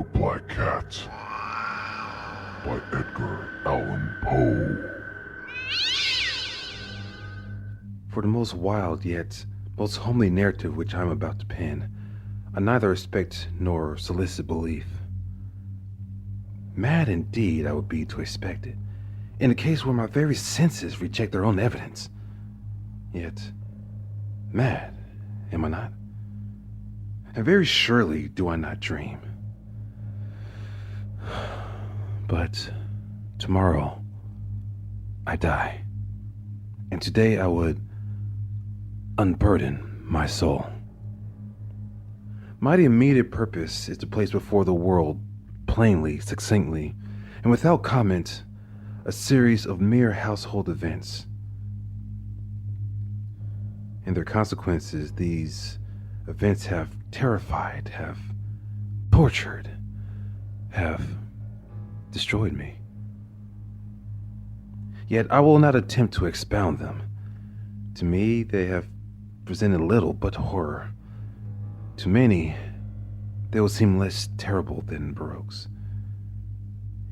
The Black Cat by Edgar Allan Poe. For the most wild yet most homely narrative which I am about to pen, I neither expect nor solicit belief. Mad indeed I would be to expect it, in a case where my very senses reject their own evidence. Yet, mad, am I not? And very surely do I not dream. But tomorrow, I die. And today I would unburden my soul. My immediate purpose is to place before the world, plainly, succinctly, and without comment, a series of mere household events. And their consequences, these events have terrified, have tortured, have destroyed me. Yet I will not attempt to expound them. To me, they have presented little but horror. To many, they will seem less terrible than Baroque's.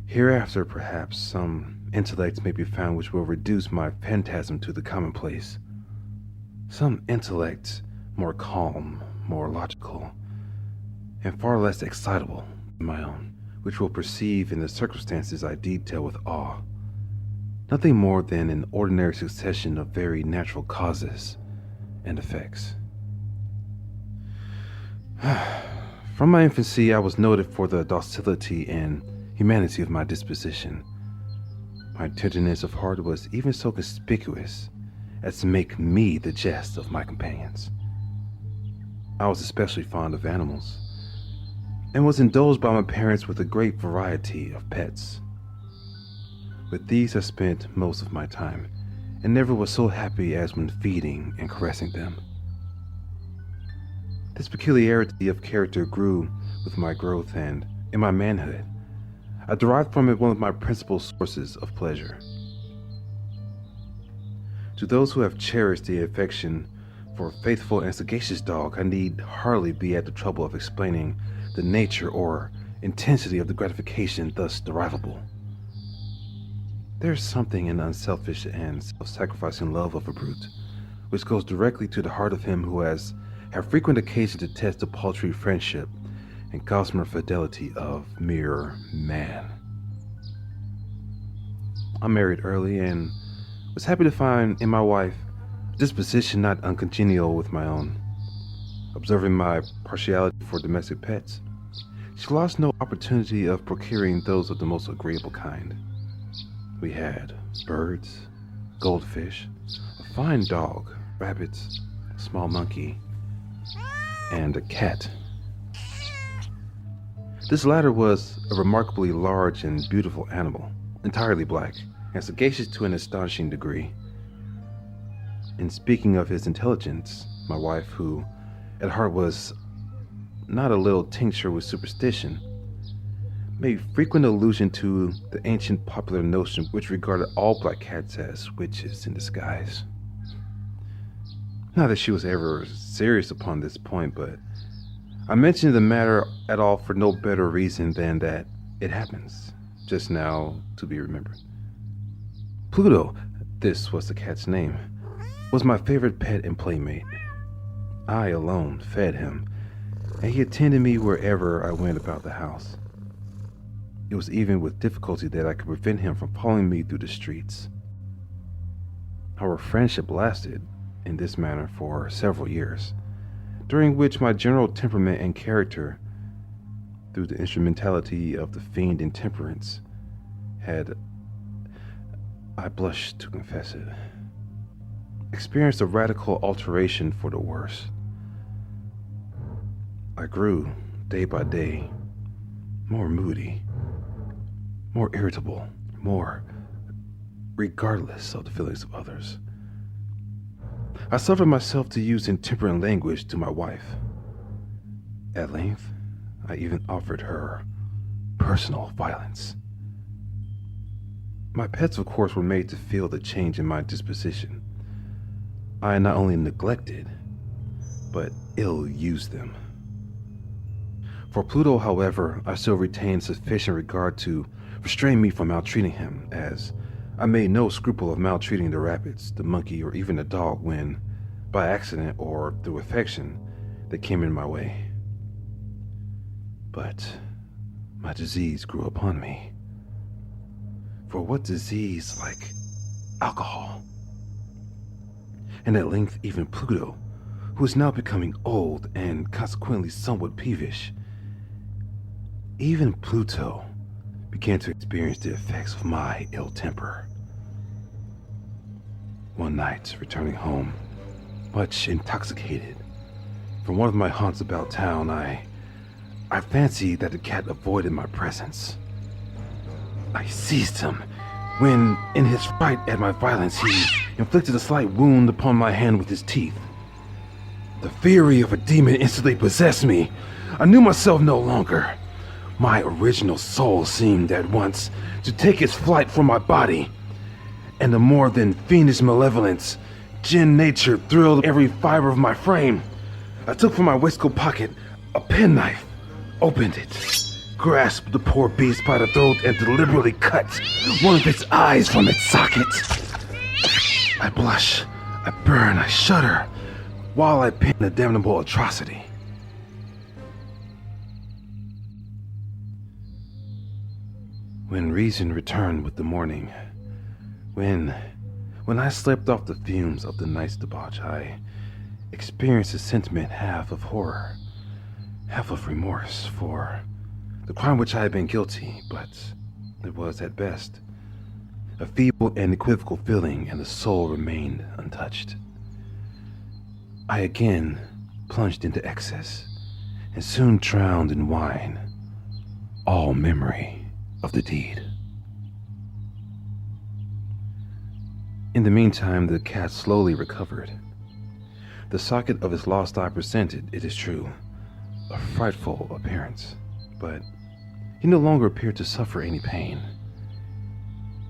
Hereafter, perhaps, some intellects may be found which will reduce my phantasm to the commonplace. Some intellect more calm, more logical, and far less excitable than my own, which will perceive in the circumstances I detail with awe nothing more than an ordinary succession of very natural causes and effects. From my infancy, I was noted for the docility and humanity of my disposition. My tenderness of heart was even so conspicuous as to make me the jest of my companions. I was especially fond of animals, and was indulged by my parents with a great variety of pets. With these I spent most of my time, and never was so happy as when feeding and caressing them. This peculiarity of character grew with my growth, and in my manhood, I derived from it one of my principal sources of pleasure. To those who have cherished the affection for a faithful and sagacious dog, I need hardly be at the trouble of explaining the nature or intensity of the gratification thus derivable. There is something in the unselfish and self-sacrificing love of a brute, which goes directly to the heart of him who has had frequent occasion to test the paltry friendship and gossamer fidelity of mere man. I married early and was happy to find in my wife a disposition not uncongenial with my own. Observing my partiality for domestic pets, she lost no opportunity of procuring those of the most agreeable kind. We had birds, goldfish, a fine dog, rabbits, a small monkey, and a cat. This latter was a remarkably large and beautiful animal, entirely black, and sagacious to an astonishing degree. In speaking of his intelligence, my wife, who at heart was not a little tinctured with superstition, made frequent allusion to the ancient popular notion which regarded all black cats as witches in disguise. Not that she was ever serious upon this point, but I mentioned the matter at all for no better reason than that it happens, just now to be remembered. Pluto, this was the cat's name, was my favorite pet and playmate. I alone fed him, and he attended me wherever I went about the house. It was even with difficulty that I could prevent him from following me through the streets. Our friendship lasted in this manner for several years, during which my general temperament and character, through the instrumentality of the fiend intemperance, had, I blush to confess it, experienced a radical alteration for the worse. I grew, day by day, more moody, more irritable, more regardless of the feelings of others. I suffered myself to use intemperate language to my wife. At length, I even offered her personal violence. My pets, of course, were made to feel the change in my disposition. I not only neglected, but ill-used them. For Pluto, however, I still retained sufficient regard to restrain me from maltreating him, as I made no scruple of maltreating the rabbits, the monkey, or even the dog when, by accident or through affection, they came in my way. But my disease grew upon me. For what disease like alcohol? And at length even Pluto, who is now becoming old and consequently somewhat peevish, even Pluto began to experience the effects of my ill temper. One night, returning home, much intoxicated, from one of my haunts about town, I fancied that the cat avoided my presence. I seized him, when, in his fright at my violence, he inflicted a slight wound upon my hand with his teeth. The fury of a demon instantly possessed me. I knew myself no longer. My original soul seemed at once to take its flight from my body, and a more than fiendish malevolence, Jinn nature thrilled every fiber of my frame. I took from my waistcoat pocket a penknife, opened it, grasped the poor beast by the throat, and deliberately cut one of its eyes from its socket. I blush, I burn, I shudder, while I pen the damnable atrocity. When reason returned with the morning, when I slept off the fumes of the night's debauch, I experienced a sentiment half of horror, half of remorse for the crime which I had been guilty, but it was at best a feeble and equivocal feeling, and the soul remained untouched. I again plunged into excess, and soon drowned in wine all memory of the deed. In the meantime, the cat slowly recovered. The socket of his lost eye presented, it is true, a frightful appearance, but he no longer appeared to suffer any pain.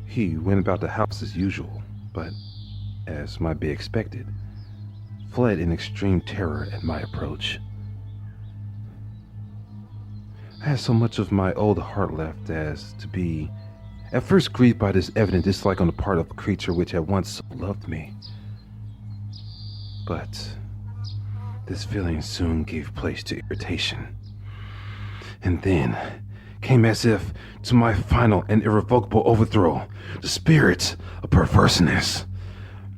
He went about the house as usual, but, as might be expected, fled in extreme terror at my approach. I had so much of my old heart left as to be at first grieved by this evident dislike on the part of a creature which had once so loved me. But this feeling soon gave place to irritation, and then came, as if to my final and irrevocable overthrow, the spirit of perverseness.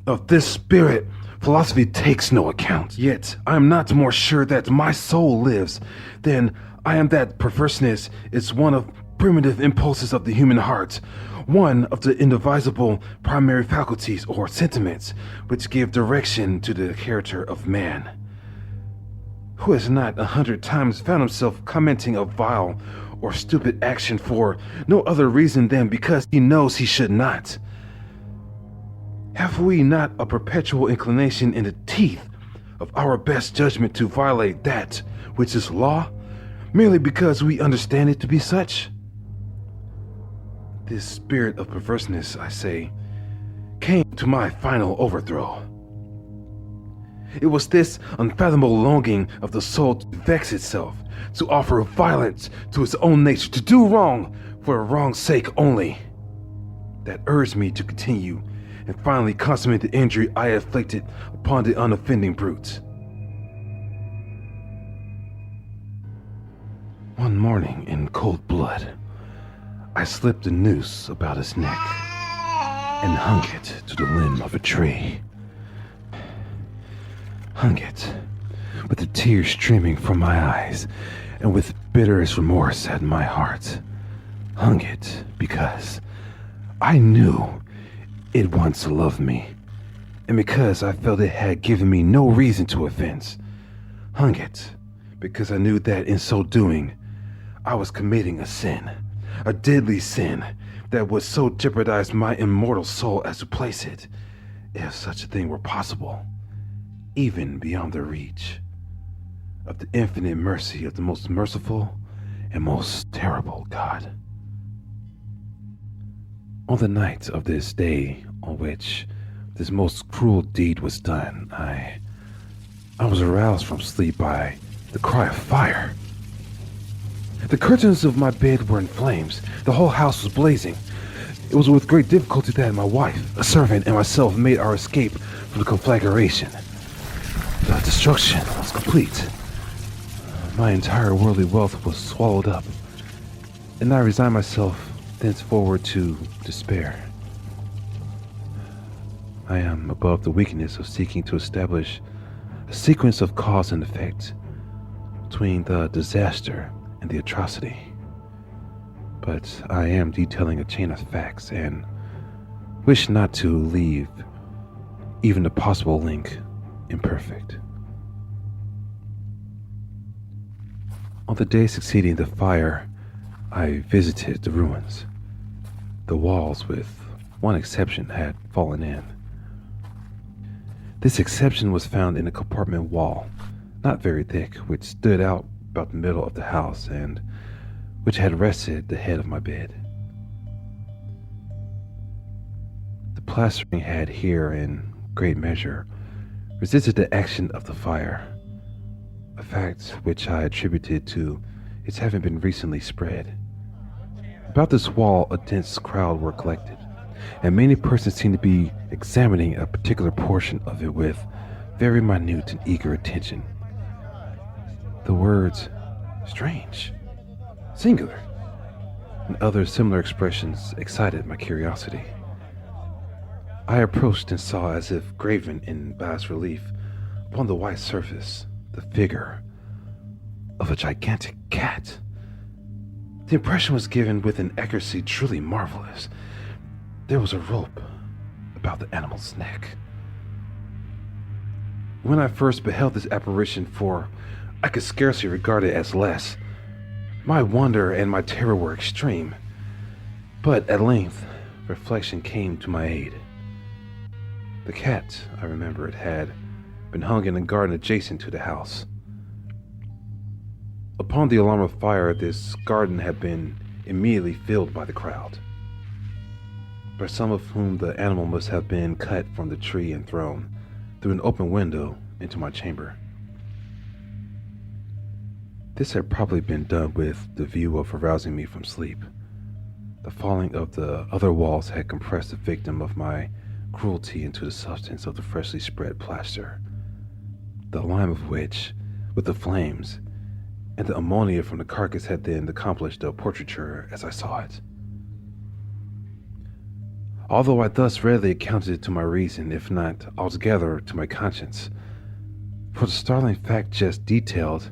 Of this spirit, philosophy takes no account. Yet I am not more sure that my soul lives than I am that perverseness is one of primitive impulses of the human heart, one of the indivisible primary faculties or sentiments which give direction to the character of man. Who has not 100 times found himself commenting a vile or stupid action for no other reason than because he knows he should not? Have we not a perpetual inclination in the teeth of our best judgment to violate that which is law, merely because we understand it to be such? This spirit of perverseness, I say, came to my final overthrow. It was this unfathomable longing of the soul to vex itself, to offer violence to its own nature, to do wrong for wrong's sake only, that urged me to continue and finally consummate the injury I inflicted upon the unoffending brute. One morning, in cold blood, I slipped a noose about his neck and hung it to the limb of a tree. Hung it, with the tears streaming from my eyes and with bitterest remorse at my heart. Hung it because I knew it once loved me, and because I felt it had given me no reason to offense. Hung it because I knew that in so doing, I was committing a sin, a deadly sin that would so jeopardize my immortal soul as to place it, if such a thing were possible, even beyond the reach of the infinite mercy of the most merciful and most terrible God. On the night of this day on which this most cruel deed was done, I was aroused from sleep by the cry of fire. The curtains of my bed were in flames. The whole house was blazing. It was with great difficulty that my wife, a servant, and myself made our escape from the conflagration. The destruction was complete. My entire worldly wealth was swallowed up, and I resigned myself thenceforward to despair. I am above the weakness of seeking to establish a sequence of cause and effect between the disaster and the atrocity. But I am detailing a chain of facts and wish not to leave even a possible link imperfect. On the day succeeding the fire, I visited the ruins. The walls, with one exception, had fallen in. This exception was found in a compartment wall, not very thick, which stood out about the middle of the house and which had rested the head of my bed. The plastering had here, in great measure, resisted the action of the fire, a fact which I attributed to its having been recently spread. About this wall a dense crowd were collected, and many persons seemed to be examining a particular portion of it with very minute and eager attention. The words, "strange," "singular," and other similar expressions excited my curiosity. I approached and saw, as if graven in bas relief upon the white surface, the figure of a gigantic cat. The impression was given with an accuracy truly marvelous. There was a rope about the animal's neck. When I first beheld this apparition, for I could scarcely regard it as less, my wonder and my terror were extreme. But at length, reflection came to my aid. The cat, I remembered, had been hung in a garden adjacent to the house. Upon the alarm of fire, this garden had been immediately filled by the crowd, by some of whom the animal must have been cut from the tree and thrown through an open window into my chamber. This had probably been done with the view of arousing me from sleep. The falling of the other walls had compressed the victim of my cruelty into the substance of the freshly spread plaster, the lime of which, with the flames and the ammonia from the carcass, had then accomplished the portraiture as I saw it. Although I thus readily accounted to my reason, if not altogether to my conscience, for the startling fact just detailed,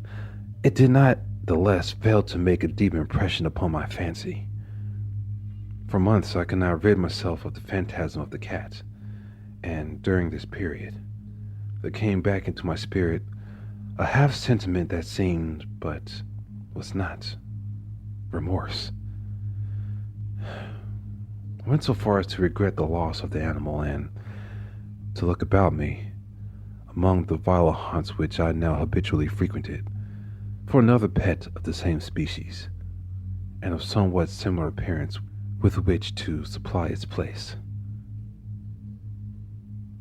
it did not the less fail to make a deep impression upon my fancy. For months I could not rid myself of the phantasm of the cat, and during this period there came back into my spirit a half sentiment that seemed, but was not, remorse. I went so far as to regret the loss of the animal and to look about me, among the vile haunts which I now habitually frequented, for another pet of the same species, and of somewhat similar appearance with which to supply its place.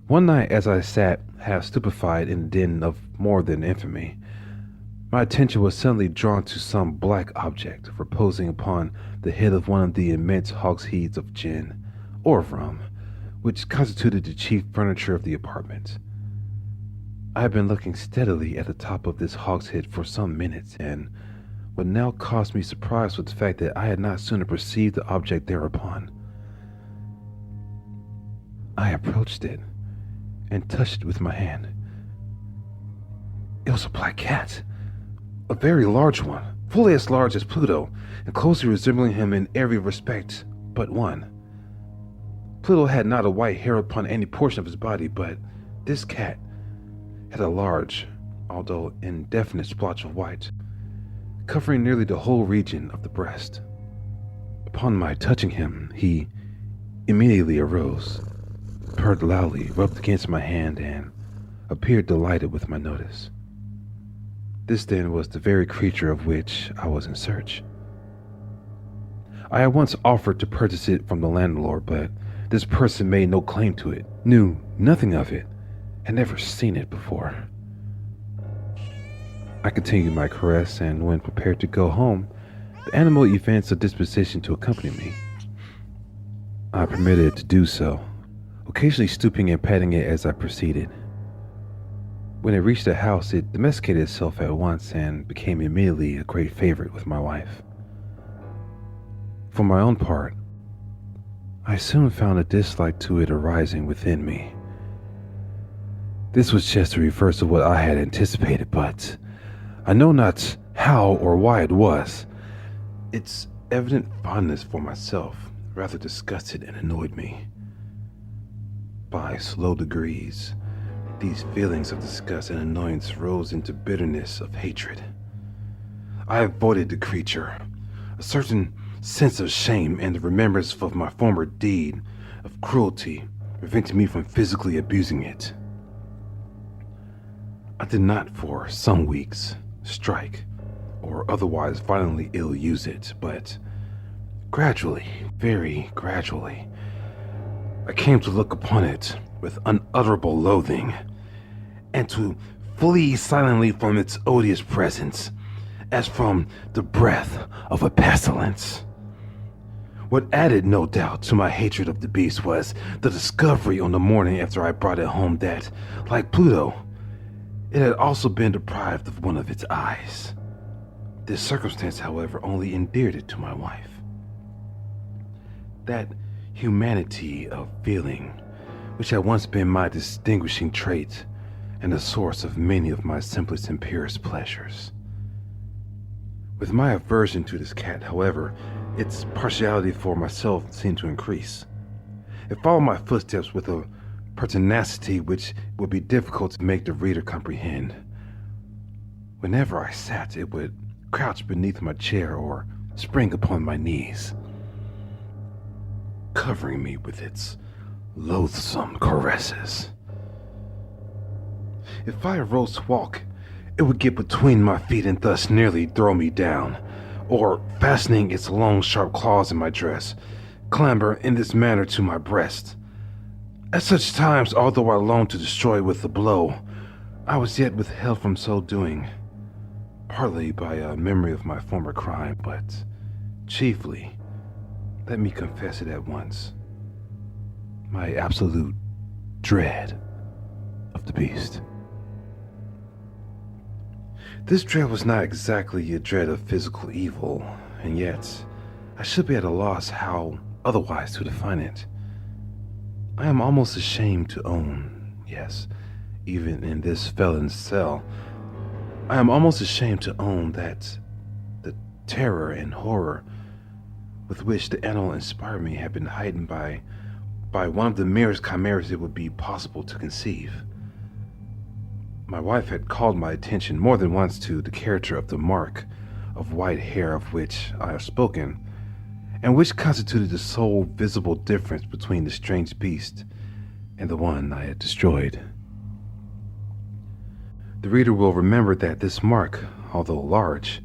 One night, as I sat half stupefied in a den of more than infamy, my attention was suddenly drawn to some black object reposing upon the head of one of the immense hogsheads of gin, or of rum, which constituted the chief furniture of the apartment. I had been looking steadily at the top of this hogshead for some minutes, and what now caused me surprise was the fact that I had not sooner perceived the object thereupon. I approached it and touched it with my hand. It was a black cat, a very large one, fully as large as Pluto, and closely resembling him in every respect but one. Pluto had not a white hair upon any portion of his body, but this cat had a large, although indefinite splotch of white, covering nearly the whole region of the breast. Upon my touching him, he immediately arose, purred loudly, rubbed against my hand, and appeared delighted with my notice. This then was the very creature of which I was in search. I had once offered to purchase it from the landlord, but this person made no claim to it, knew nothing of it, had never seen it before. I continued my caress, and when prepared to go home, The animal evinced a disposition to accompany me. I permitted it to do so, occasionally stooping and patting it as I proceeded. When it reached the house, it domesticated itself at once and became immediately a great favorite with my wife. For my own part, I soon found a dislike to it arising within me. This was just the reverse of what I had anticipated, but I know not how or why it was. Its evident fondness for myself rather disgusted and annoyed me. By slow degrees, these feelings of disgust and annoyance rose into bitterness of hatred. I avoided the creature. A certain sense of shame and the remembrance of my former deed of cruelty prevented me from physically abusing it. I did not for some weeks strike or otherwise violently ill-use it, but gradually, very gradually, I came to look upon it with unutterable loathing, and to flee silently from its odious presence, as from the breath of a pestilence. What added, no doubt, to my hatred of the beast was the discovery on the morning after I brought it home that, like Pluto, it had also been deprived of one of its eyes. This circumstance, however, only endeared it to my wife. That humanity of feeling, which had once been my distinguishing trait and the source of many of my simplest and purest pleasures. With my aversion to this cat, however, its partiality for myself seemed to increase. It followed my footsteps with a pertinacity which would be difficult to make the reader comprehend. Whenever I sat, it would crouch beneath my chair or spring upon my knees, covering me with its loathsome caresses. If I arose to walk, it would get between my feet and thus nearly throw me down, or, fastening its long sharp claws in my dress, clamber in this manner to my breast. At such times, although I longed to destroy with a blow, I was yet withheld from so doing, partly by a memory of my former crime, but chiefly, let me confess it at once, my absolute dread of the beast. This dread was not exactly a dread of physical evil, and yet I should be at a loss how otherwise to define it. I am almost ashamed to own, yes, even in this felon's cell, I am almost ashamed to own that the terror and horror with which the animal inspired me had been heightened by one of the merest chimeras it would be possible to conceive. My wife had called my attention more than once to the character of the mark of white hair of which I have spoken, and which constituted the sole visible difference between the strange beast and the one I had destroyed. The reader will remember that this mark, although large,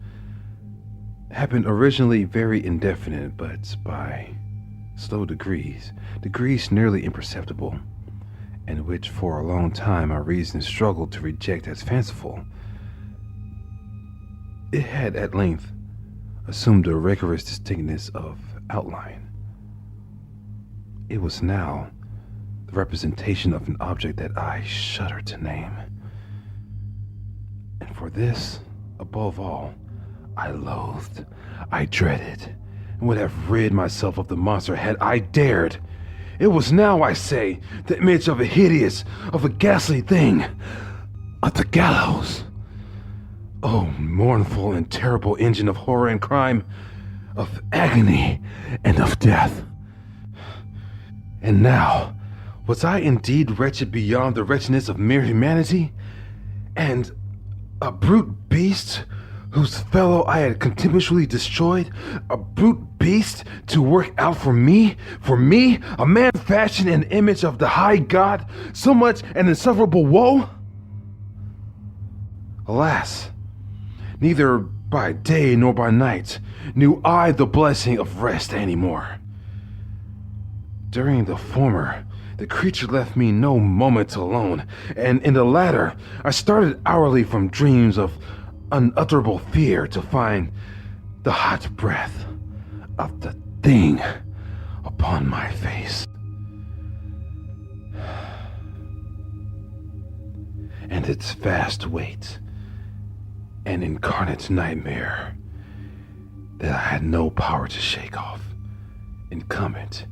had been originally very indefinite, but by slow degrees nearly imperceptible, and which for a long time my reason struggled to reject as fanciful. It had at length assumed a rigorous distinctness of outline. It was now the representation of an object that I shudder to name. And for this, above all, I loathed, I dreaded, and would have rid myself of the monster had I dared. It was now, I say, the image of a hideous, of a ghastly thing, of the gallows. Oh, mournful and terrible engine of horror and crime, of agony and of death. And now, was I indeed wretched beyond the wretchedness of mere humanity? And a brute beast whose fellow I had contemptuously destroyed, a brute beast to work out for me, a man fashioned in the image of the high God, so much an insufferable woe? Alas, neither by day nor by night knew I the blessing of rest anymore. During the former, the creature left me no moment alone, and in the latter, I started hourly from dreams of unutterable fear to find the hot breath of the thing upon my face. And its vast weight, an incarnate nightmare that I had no power to shake off, incumbent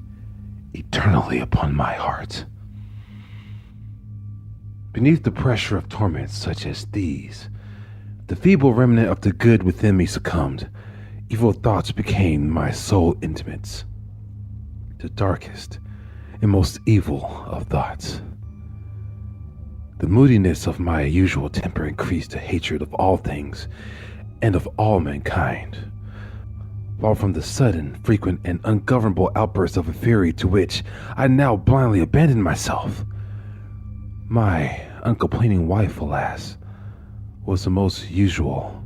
eternally upon my heart. Beneath the pressure of torments such as these, the feeble remnant of the good within me succumbed. Evil thoughts became my sole intimates. The darkest and most evil of thoughts. The moodiness of my usual temper increased to hatred of all things and of all mankind, while from the sudden, frequent, and ungovernable outbursts of a fury to which I now blindly abandoned myself, my uncomplaining wife, alas, was the most usual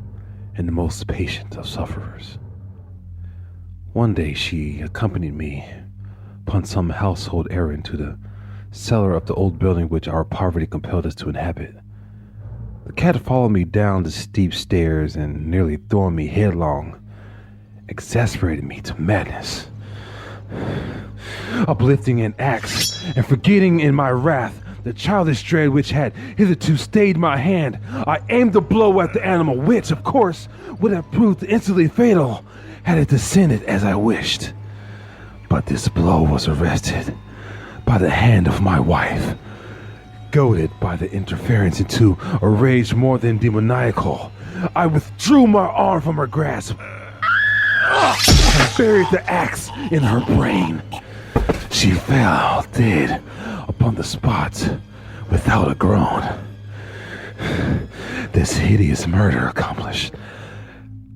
and the most patient of sufferers. One day she accompanied me upon some household errand to the cellar of the old building which our poverty compelled us to inhabit. The cat followed me down the steep stairs and, nearly throwing me headlong, exasperated me to madness. Uplifting an axe and forgetting in my wrath the childish dread which had hitherto stayed my hand, I aimed a blow at the animal which, of course, would have proved instantly fatal had it descended as I wished. But this blow was arrested by the hand of my wife. Goaded by the interference into a rage more than demoniacal, I withdrew my arm from her grasp and buried the axe in her brain. She fell dead upon the spot without a groan. This hideous murder accomplished,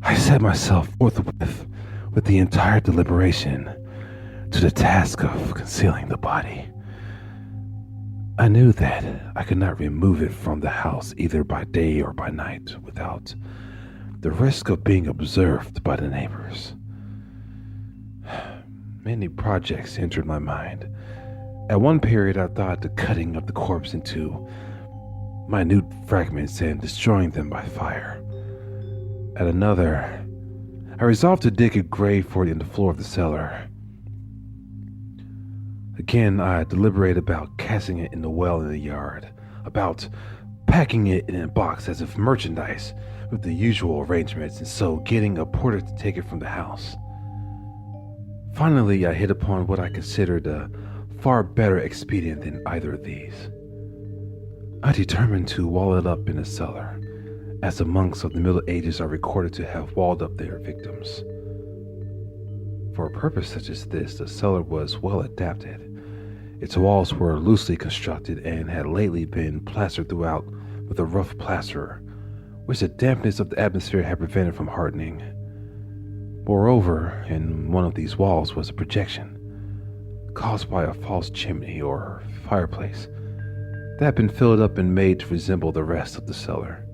I set myself forthwith with the entire deliberation to the task of concealing the body. I knew that I could not remove it from the house either by day or by night without the risk of being observed by the neighbors. Many projects entered my mind. At one period, I thought the cutting of the corpse into minute fragments and destroying them by fire. At another, I resolved to dig a grave for it in the floor of the cellar. Again, I deliberated about casting it in the well in the yard, about packing it in a box as if merchandise with the usual arrangements, and so getting a porter to take it from the house. Finally, I hit upon what I considered a far better expedient than either of these. I determined to wall it up in a cellar, as the monks of the Middle Ages are recorded to have walled up their victims. For a purpose such as this, the cellar was well adapted. Its walls were loosely constructed and had lately been plastered throughout with a rough plaster, which the dampness of the atmosphere had prevented from hardening. Moreover, in one of these walls was a projection, caused by a false chimney or fireplace, that had been filled up and made to resemble the rest of the cellar.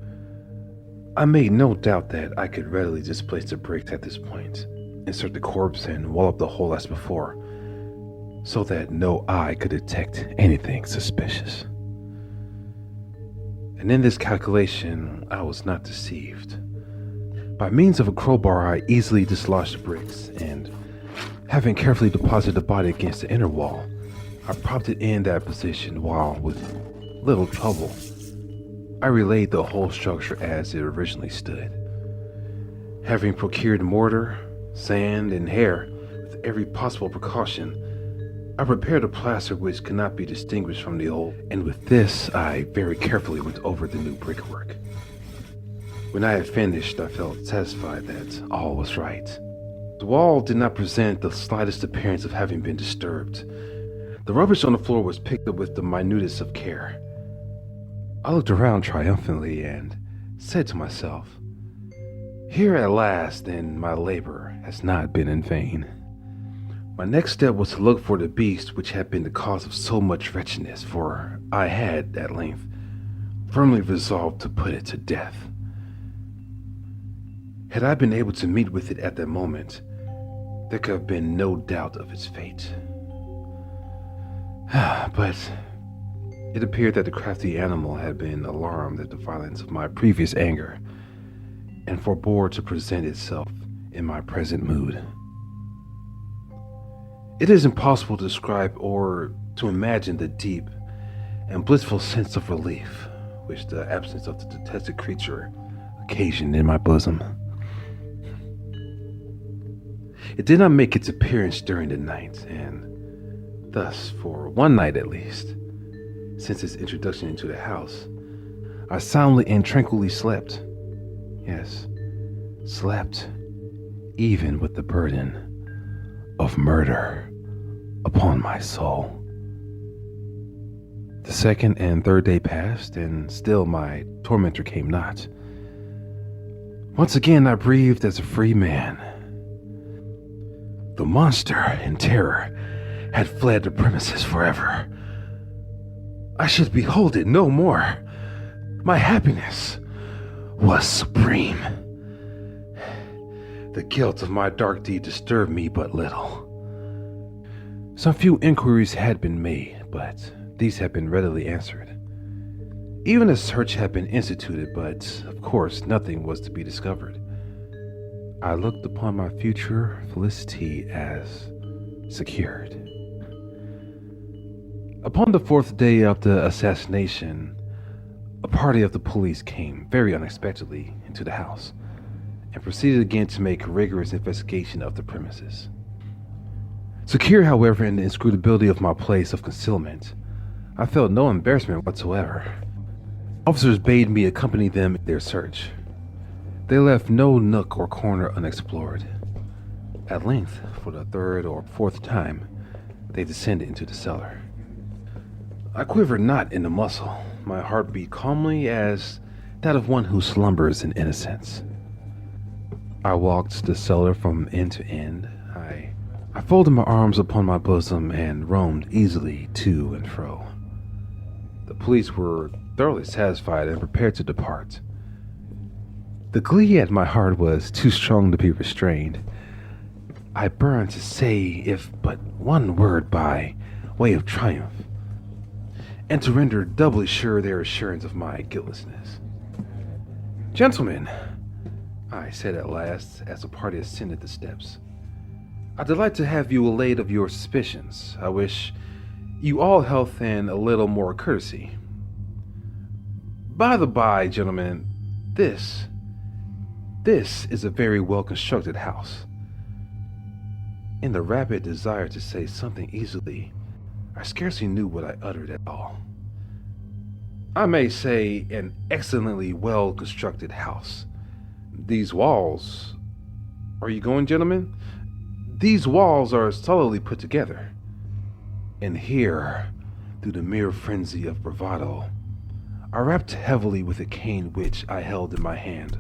I made no doubt that I could readily displace the bricks at this point, insert the corpse, and wall up the hole as before, so that no eye could detect anything suspicious. And in this calculation, I was not deceived. By means of a crowbar, I easily dislodged the bricks, and having carefully deposited the body against the inner wall, I propped it in that position while, with little trouble, I relaid the whole structure as it originally stood. Having procured mortar, sand, and hair with every possible precaution, I prepared a plaster which could not be distinguished from the old, and with this I very carefully went over the new brickwork. When I had finished, I felt satisfied that all was right. The wall did not present the slightest appearance of having been disturbed. The rubbish on the floor was picked up with the minutest of care. I looked around triumphantly and said to myself, "Here at last, then, my labor has not been in vain." My next step was to look for the beast which had been the cause of so much wretchedness, for I had, at length, firmly resolved to put it to death. Had I been able to meet with it at that moment, there could have been no doubt of its fate. But it appeared that the crafty animal had been alarmed at the violence of my previous anger, and forbore to present itself in my present mood. It is impossible to describe or to imagine the deep and blissful sense of relief which the absence of the detested creature occasioned in my bosom. It did not make its appearance during the night, and thus, for one night at least, since its introduction into the house, I soundly and tranquilly slept. Yes, slept, even with the burden of murder upon my soul. The second and third day passed, and still my tormentor came not. Once again I breathed as a free man. The monster, in terror, had fled the premises forever. I should behold it no more. My happiness was supreme. The guilt of my dark deed disturbed me but little. Some few inquiries had been made, but these had been readily answered. Even a search had been instituted, but of course nothing was to be discovered. I looked upon my future felicity as secured. Upon the fourth day of the assassination, a party of the police came, very unexpectedly, into the house, and proceeded again to make a rigorous investigation of the premises. Secure, however, in the inscrutability of my place of concealment, I felt no embarrassment whatsoever. Officers bade me accompany them in their search. They left no nook or corner unexplored. At length, for the third or fourth time, they descended into the cellar. I quivered not in a muscle. My heart beat calmly as that of one who slumbers in innocence. I walked the cellar from end to end. I folded my arms upon my bosom and roamed easily to and fro. The police were thoroughly satisfied and prepared to depart. The glee at my heart was too strong to be restrained. I burned to say if but one word by way of triumph, and to render doubly sure their assurance of my guiltlessness. "Gentlemen," I said at last, as the party ascended the steps, "I delight to have you allayed of your suspicions. I wish you all health and a little more courtesy. By the by, gentlemen, this is a very well-constructed house." In the rapid desire to say something easily, I scarcely knew what I uttered at all. "I may say an excellently well-constructed house. These walls... Are you going, gentlemen? These walls are solidly put together. And here, through the mere frenzy of bravado, I rapped heavily with a cane which I held in my hand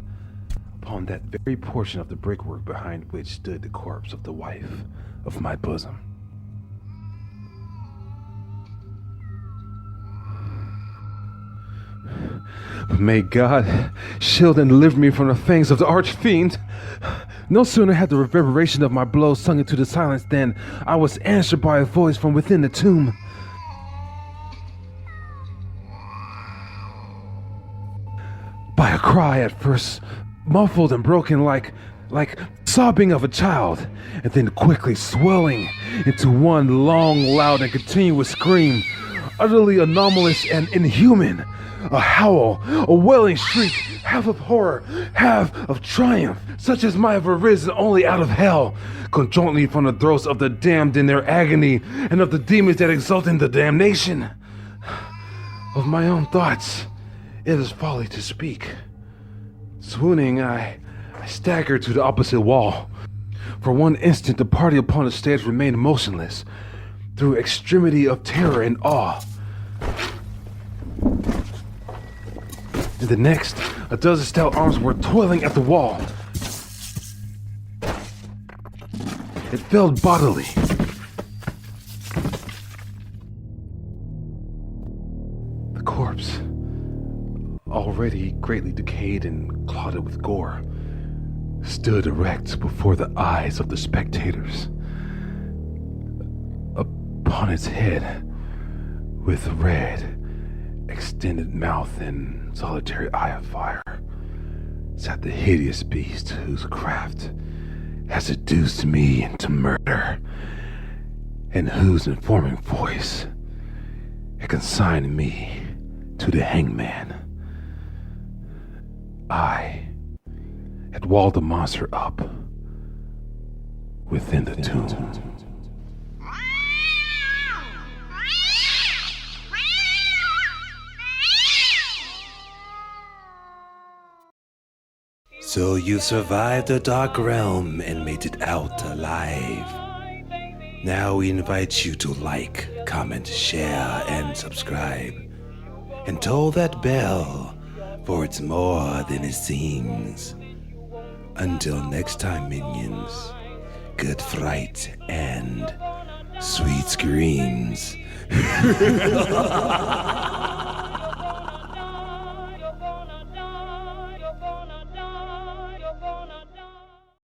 upon that very portion of the brickwork behind which stood the corpse of the wife of my bosom. May God shield and deliver me from the fangs of the arch-fiend. No sooner had the reverberation of my blow sunk into the silence than I was answered by a voice from within the tomb. By a cry at first muffled and broken like sobbing of a child, and then quickly swelling into one long, loud, and continuous scream, utterly anomalous and inhuman. A howl, a wailing shriek, half of horror, half of triumph, such as might have arisen only out of hell, conjointly from the throats of the damned in their agony, and of the demons that exult in the damnation. Of my own thoughts, it is folly to speak. Swooning, I staggered to the opposite wall. For one instant, the party upon the stairs remained motionless, through extremity of terror and awe. In the next, a dozen stout arms were toiling at the wall. It fell bodily. The corpse, already greatly decayed and clotted with gore, stood erect before the eyes of the spectators. Upon its head, with red, extended mouth and solitary eye of fire, sat the hideous beast whose craft has seduced me into murder, and whose informing voice had consigned me to the hangman. I had walled the monster up within the tomb. So you survived the dark realm and made it out alive. Now we invite you to like, comment, share, and subscribe. And toll that bell, for it's more than it seems. Until next time, minions, good fright and sweet screams.